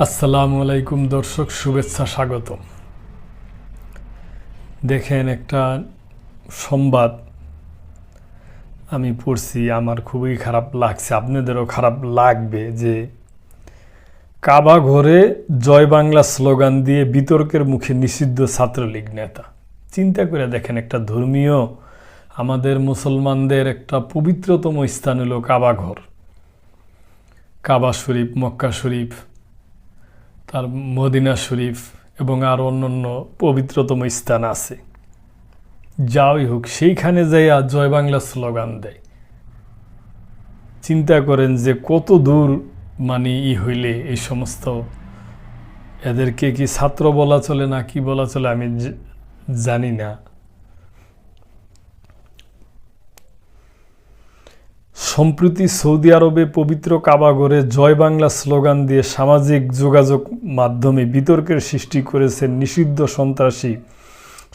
আসসালামু আলাইকুম দর্শক, শুভেচ্ছা, স্বাগতম। দেখেন, একটা সংবাদ আমি পড়ছি, আমার খুবই খারাপ লাগছে, আপনাদেরও খারাপ লাগবে, যে কাবা ঘরে জয় বাংলা স্লোগান দিয়ে বিতর্কের মুখে নিষিদ্ধ ছাত্রলীগ নেতা। চিন্তা করে দেখেন, একটা ধর্মীয়, আমাদের মুসলমানদের একটা পবিত্রতম স্থান হলো কাবা ঘর, কাবা শরীফ, মক্কা শরীফ, তার মদিনা শরীফ এবং আর অন্যান্য পবিত্রতম স্থান আছে। যাই হোক, সেইখানে যাইয়া জয় বাংলা স্লোগান দেয়। চিন্তা করেন যে কত দূর হইলে এই সমস্ত, এদেরকে কি ছাত্র বলা চলে না কি বলা চলে আমি জানি না। সম্প্রতি সৌদি আরবে পবিত্র কাবা ঘরে জয় বাংলা স্লোগান দিয়ে সামাজিক যোগাযোগ মাধ্যমে বিতর্কের সৃষ্টি করেছেন নিষিদ্ধ সন্ত্রাসী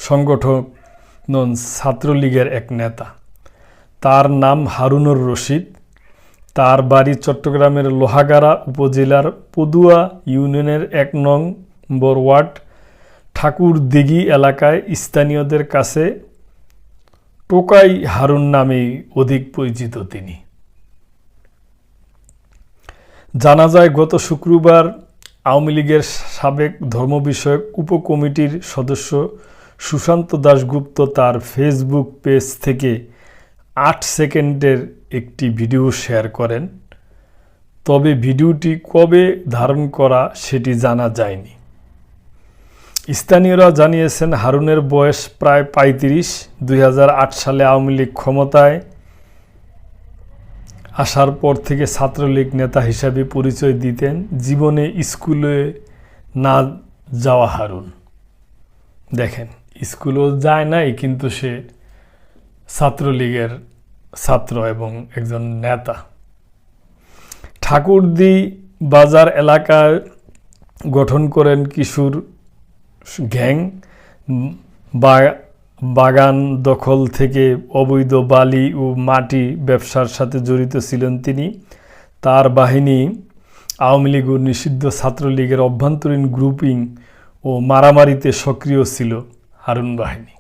সংগঠন ছাত্রলীগের এক নেতা। তার নাম হারুনুর রশিদ। তার বাড়ি চট্টগ্রামের লোহাগাড়া উপজেলার পদুয়া ইউনিয়নের ১ নম্বর ওয়ার্ড ঠাকুরদিঘি এলাকায়। স্থানীয়দের কাছে টোকাই হারুন নামেই অধিক পরিচিত তিনি। জানা যায়, গত শুক্রবার আওয়ামী লীগের সাবেক ধর্ম বিষয়ক উপকমিটির সদস্য সুশান্ত দাশগুপ্ত তার ফেসবুক পেজ থেকে ৮ সেকেন্ডের একটি ভিডিও শেয়ার করেন। তবে ভিডিওটি কবে ধারণ করা সেটি জানা যায়নি। স্থানীয়রা জানিয়েছেন, হারুনের বয়স প্রায় ৩৫। ২০০৮ সালে আওয়ামী লীগ ক্ষমতায় আসার পর থেকে ছাত্রলীগ নেতা হিসাবে পরিচয় দিতেন। জীবনে স্কুলে না যাওয়া হারুন, দেখেন, স্কুলেও যায় নাই, কিন্তু সে ছাত্রলীগের ছাত্র এবং একজন নেতা। ঠাকুরদি বাজার এলাকায় গঠন করেন কিশোর গ্যাং। বাগান দখল থেকে অবৈধ বালি ও মাটি ব্যবসার সাথে জড়িত ছিলেন তিনি। তার বাহিনী আওয়ামী লীগ ও নিষিদ্ধ ছাত্রলীগের অভ্যন্তরীণ গ্রুপিং ও মারামারিতে সক্রিয় ছিল হারুন বাহিনী।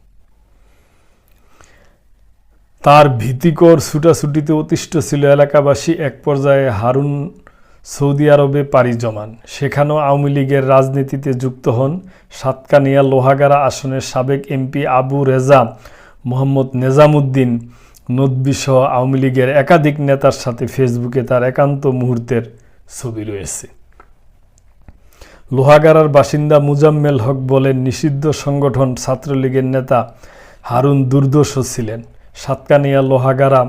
তার ভীতিকর ছুটাছুটিতে অতিষ্ঠ ছিল এলাকাবাসী। এক পর্যায়ে হারুন সৌদি আরবে পাড়ি জমান। সেখানেও আওয়ামী লীগের রাজনীতিতে যুক্ত হন। সাতকানিয়া লোহাগাড়া আসনের সাবেক এমপি আবু রেজা, মোহাম্মদ নেজামুদ্দিন নদভী সহ আওয়ামী লীগের একাধিক নেতার সাথে ফেসবুকে তার একান্ত মুহূর্তের ছবি রয়েছে। লোহাগাড়ার বাসিন্দা মুজাম্মেল হক বলেন, নিষিদ্ধ সংগঠন ছাত্রলীগের নেতা হারুন দুর্ধর্ষ ছিলেন। সাতকানিয়া লোহাগাড়া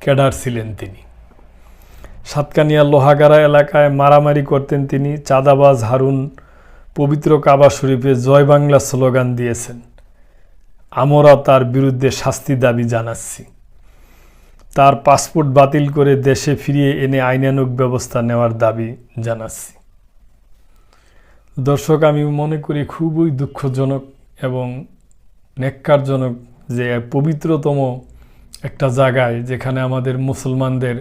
ক্যাডার ছিলেন তিনি। সাতকানিয়া লোহাগাড়া এলাকায় মারামারি করতেন তিনি। চাঁদাবাজ হারুন পবিত্র কাবা শরীফে জয় বাংলা স্লোগান দিয়েছেন। আমরা তার বিরুদ্ধে শাস্তি দাবি জানাচ্ছি। তার পাসপোর্ট বাতিল করে দেশে ফিরিয়ে এনে আইনানুগ ব্যবস্থা নেওয়ার দাবি জানাচ্ছি। দর্শক, আমি মনে করি খুবই দুঃখজনক এবং ন্যাক্কারজনক যে পবিত্রতম একটা জায়গায়, যেখানে আমাদের মুসলমানদের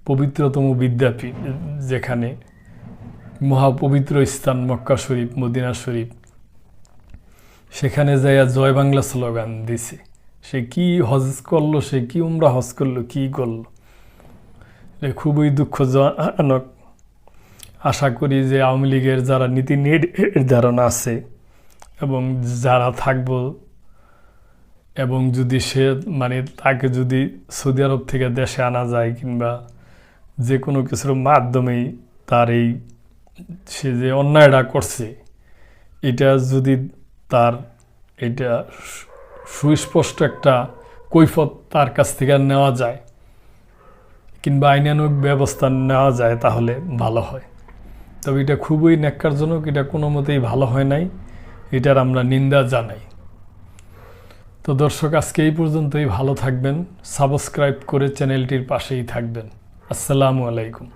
পবিত্রতম বিদ্যাপীঠ, যেখানে মহাপবিত্র স্থান মক্কা শরীফ, মদিনা শরীফ, সেখানে যাইয়া জয় বাংলা স্লোগান দিছে। সে কি হজ করলো, সে কি উমরা হজ করলো, কি করলো, খুবই দুঃখজনক। আশা করি যে আওয়ামী লীগের যারা নীতি নির্ধারণ আছে এবং যারা থাকবো, এবং যদি সে তাকে যদি সৌদি আরব থেকে দেশে আনা যায়, কিংবা যে কোনো কিছুর মাধ্যমেই তার সে যে অন্যায়টা করছে, এটা যদি তার সুস্পষ্ট একটা কৈফিয়ত তার কাছ থেকে নেওয়া যায়, কিংবা আইনানুগ ব্যবস্থা নেওয়া যায়, তাহলে ভালো হয়। তবে এটা খুবই ন্যাক্কারজনক, এটা কোনো মতেই ভালো হয় নাই, এটার আমরা নিন্দা জানাই। তো দর্শক, আজকে এই পর্যন্তই। ভালো থাকবেন, সাবস্ক্রাইব করে চ্যানেলটির পাশেই থাকবেন। আসসালামু আলাইকুম।